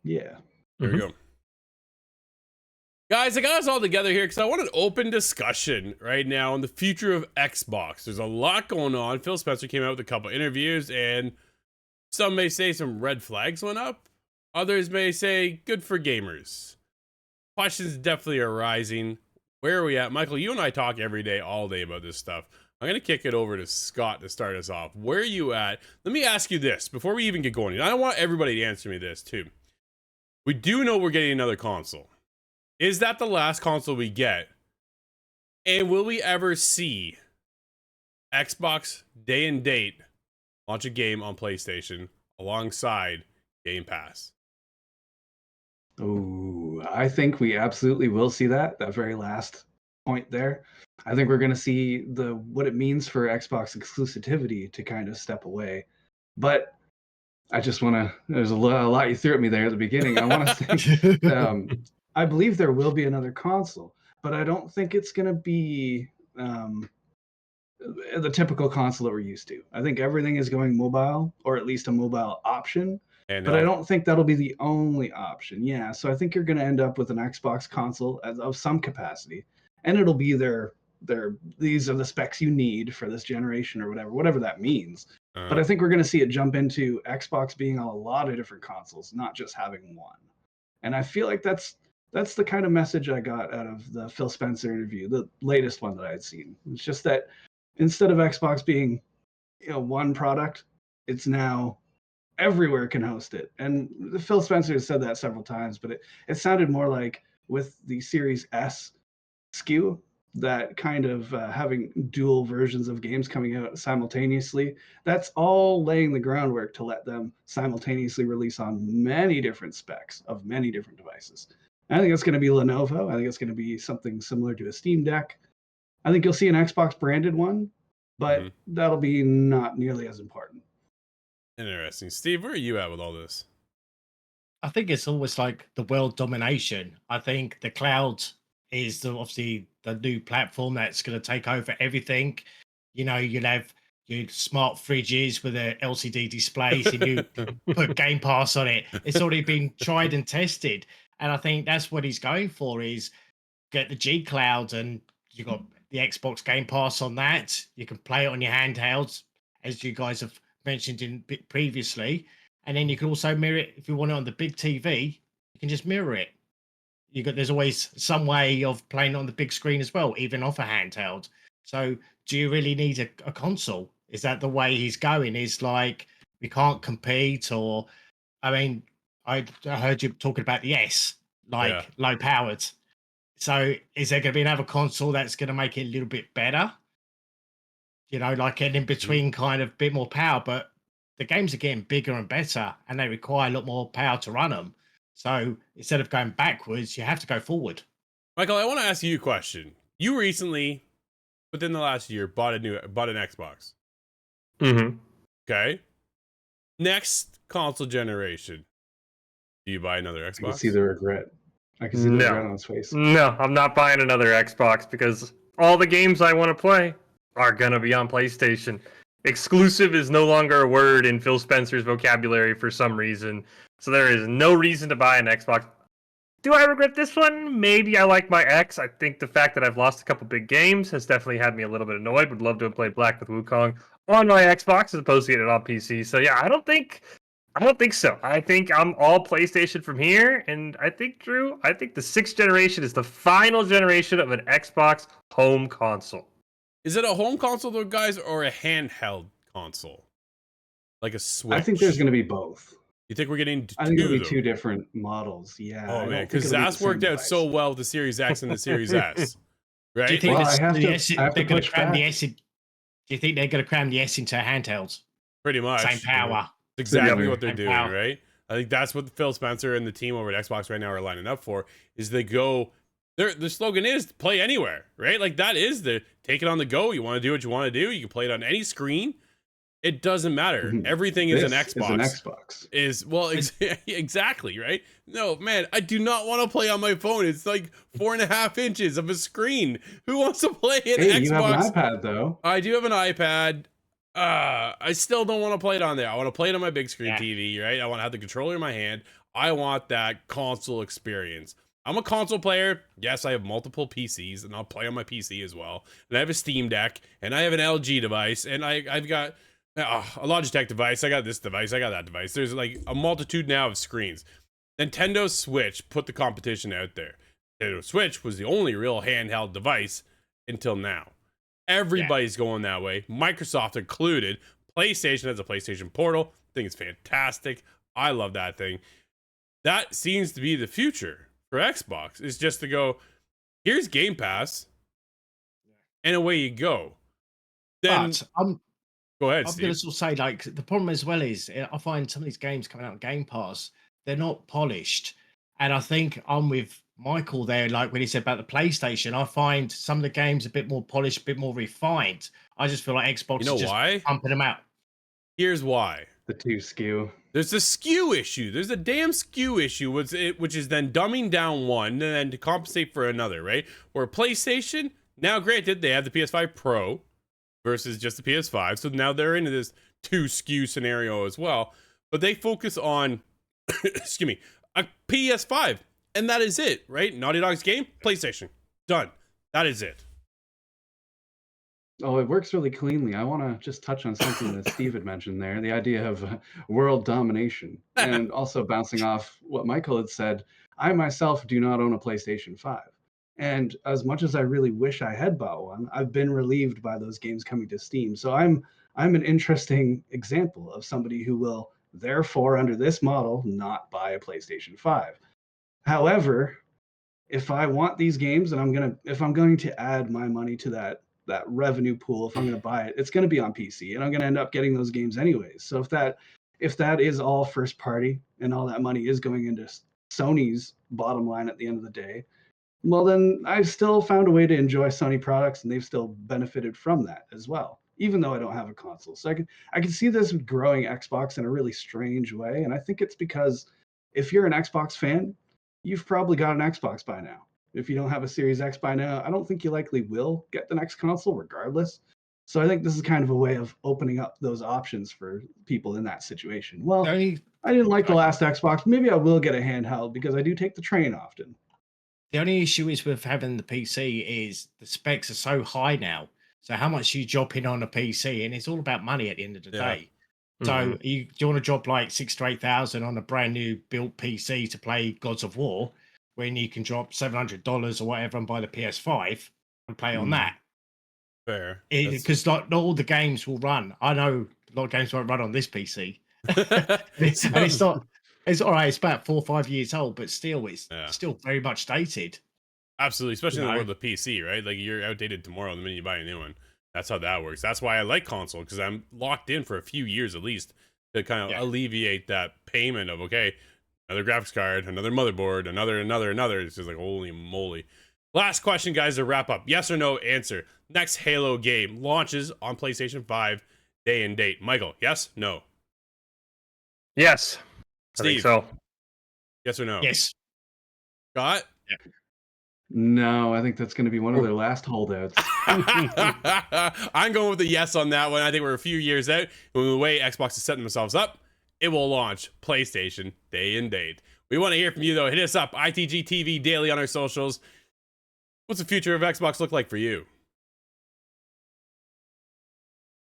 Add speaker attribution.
Speaker 1: Yeah.
Speaker 2: There we go. Guys, I got us all together here because I want an open discussion right now on the future of Xbox. There's a lot going on. Phil Spencer came out with a couple interviews, and some may say some red flags went up. Others may say good for gamers. Questions definitely are rising. Where are we at? Michael, you and I talk every day, all day about this stuff. I'm going to kick it over to Scott to start us off. Where are you at? Let me ask you this before we even get going. And I want everybody to answer me this too. We do know we're getting another console. Is that the last console we get? And will we ever see Xbox day and date launch a game on PlayStation alongside Game Pass?
Speaker 1: Oh, I think we absolutely will see that very last point there. I think we're going to see what it means for Xbox exclusivity to kind of step away. But I just want to, there's a lot you threw at me there at the beginning. I want to say, I believe there will be another console, but I don't think it's going to be the typical console that we're used to. I think everything is going mobile, or at least a mobile option.
Speaker 2: And
Speaker 1: But I don't think that'll be the only option. Yeah, so I think you're going to end up with an Xbox console of some capacity, and it'll be these are the specs you need for this generation or whatever that means. But I think we're going to see it jump into Xbox being on a lot of different consoles, not just having one. And I feel like that's the kind of message I got out of the Phil Spencer interview, the latest one that I had seen. It's just that instead of Xbox being one product, it's now everywhere can host it. And Phil Spencer has said that several times, but it sounded more like with the Series S SKU, that kind of having dual versions of games coming out simultaneously, that's all laying the groundwork to let them simultaneously release on many different specs of many different devices. And I think it's going to be Lenovo. I think it's going to be something similar to a Steam Deck. I think you'll see an Xbox branded one, but that'll be not nearly as important.
Speaker 2: Interesting. Steve, where are you at with all this?
Speaker 3: I think it's almost like the world domination. I think the cloud is obviously the new platform that's going to take over everything. You'll have your smart fridges with a LCD displays and you put Game Pass on it. It's already been tried and tested. And I think that's what he's going for is get the G Cloud and you got the Xbox Game Pass on that. You can play it on your handhelds, as you guys have mentioned in previously. And then you can also mirror it if you want it on the big TV. You can just mirror it. There's always some way of playing on the big screen as well, even off a handheld. So, do you really need a console? Is that the way he's going? Is like we can't compete, or I mean, I heard you talking about the S, low powered. So, is there going to be another console that's going to make it a little bit better? Like an in between kind of bit more power, but the games are getting bigger and better, and they require a lot more power to run them. So instead of going backwards, you have to go forward.
Speaker 2: Michael, I want to ask you a question. You recently, within the last year, bought an Xbox. Okay. Next console generation, do you buy another Xbox?
Speaker 1: I can see the regret. I can see the regret on his face.
Speaker 4: No, I'm not buying another Xbox because all the games I want to play are going to be on PlayStation. Exclusive is no longer a word in Phil Spencer's vocabulary for some reason. So there is no reason to buy an Xbox. Do I regret this one? Maybe. I like my X. I think the fact that I've lost a couple big games has definitely had me a little bit annoyed. Would love to have played Black with Wukong on my Xbox as opposed to getting it on PC. So yeah, I don't think so. I think I'm all PlayStation from here. And I think, Drew, the 6th generation is the final generation of an Xbox home console.
Speaker 2: Is it a home console though, guys, or a handheld console? Like a Switch?
Speaker 1: I think there's going to be both.
Speaker 2: You think we're getting two?
Speaker 1: I think it'll be two different models. Yeah.
Speaker 2: Oh man, because that's worked out so well with the Series X and the Series S. Right?
Speaker 3: Do you think they're going to cram the S? Do you think they're going to cram the S into handhelds?
Speaker 2: Pretty much.
Speaker 3: Same power.
Speaker 2: That's exactly what they're doing, right? I think that's what Phil Spencer and the team over at Xbox right now are lining up for. Is they go. The slogan is play anywhere, right? Like that is the take it on the go. You want to do what you want to do. You can play it on any screen. It doesn't matter. Everything is an Xbox. Exactly, right? No, man, I do not want to play on my phone. It's like 4.5 inches of a screen. Who wants to play an Xbox?
Speaker 1: You have an iPad, though.
Speaker 2: I do have an iPad. I still don't want to play it on there. I want to play it on my big screen
Speaker 3: Yeah.
Speaker 2: TV, right? I want to have the controller in my hand. I want that console experience. I'm a console player. Yes, I have multiple PCs, and I'll play on my PC as well. And I have a Steam Deck, and I have an LG device, and I've got a Logitech device. I got this device. I got that device. There's like a multitude now of screens. Nintendo Switch put the competition out there. Nintendo Switch was the only real handheld device until now. Everybody's going that way, Microsoft included. PlayStation has a PlayStation Portal. I think it's fantastic. I love that thing. That seems to be the future for Xbox, is just to go, here's Game Pass, and away you go. Then
Speaker 3: But
Speaker 2: go ahead,
Speaker 3: I'm
Speaker 2: Steve.
Speaker 3: going to sort of say, like, the problem as well is I find some of these games coming out on Game Pass, they're not polished. And I think I'm with Michael there, like when he said about the PlayStation, I find some of the games a bit more polished, a bit more refined. I just feel like Xbox
Speaker 2: You know
Speaker 3: is just
Speaker 2: why?
Speaker 3: pumping them out.
Speaker 2: Here's why.
Speaker 1: The two skew.
Speaker 2: There's a skew issue. There's a damn skew issue, which is then dumbing down one and then to compensate for another, right? Where PlayStation, now granted, they have the PS5 Pro versus just the PS5, so now they're into this two skew scenario as well. But they focus on, excuse me, a PS5, and that is it, right? Naughty Dog's game, PlayStation, done. That is it.
Speaker 1: Oh, it works really cleanly. I want to just touch on something that Steve had mentioned there, the idea of world domination. And also bouncing off what Michael had said, I myself do not own a PlayStation 5. And as much as I really wish I had bought one, I've been relieved by those games coming to Steam. So I'm an interesting example of somebody who will therefore under this model not buy a PlayStation 5. However, if I want these games and if I'm going to add my money to that revenue pool, if I'm going to buy it, it's going to be on PC, and I'm going to end up getting those games anyways. So if that is all first party and all that money is going into Sony's bottom line at the end of the day, well, then I've still found a way to enjoy Sony products, and they've still benefited from that as well, even though I don't have a console. So I can see this growing Xbox in a really strange way, and I think it's because if you're an Xbox fan, you've probably got an Xbox by now. If you don't have a Series X by now, I don't think you likely will get the next console regardless. So I think this is kind of a way of opening up those options for people in that situation. Well, I didn't like the last Xbox. Maybe I will get a handheld because I do take the train often.
Speaker 3: The only issue is with having the PC is the specs are so high now. So how much you drop in on a PC, and it's all about money at the end of the day. So do you want to drop like 6,000 to 8,000 on a brand new built PC to play Gods of War, when you can drop $700 or whatever and buy the PS5 and play on that?
Speaker 2: Fair.
Speaker 3: Because not all the games will run. I know a lot of games won't run on this PC. It's not. It's all right. It's about 4 or 5 years old, but still, it's still very much dated.
Speaker 2: Absolutely, especially in the world of PC, right? Like you're outdated tomorrow the minute you buy a new one. That's how that works. That's why I like console, because I'm locked in for a few years at least to kind of alleviate that payment of, okay, another graphics card, another motherboard, another. It's just like, holy moly. Last question, guys, to wrap up. Yes or no answer. Next Halo game launches on PlayStation 5, day and date. Michael, yes? No?
Speaker 4: Yes.
Speaker 2: Steve,
Speaker 4: I think so.
Speaker 2: Yes or no?
Speaker 3: Yes.
Speaker 2: Scott?
Speaker 1: No, I think that's going to be one of their last holdouts.
Speaker 2: I'm going with the yes on that one. I think we're a few years out. And the way Xbox is setting themselves up, it will launch PlayStation day and date. We want to hear from you, though. Hit us up, ITG TV Daily on our socials. What's the future of Xbox look like for you?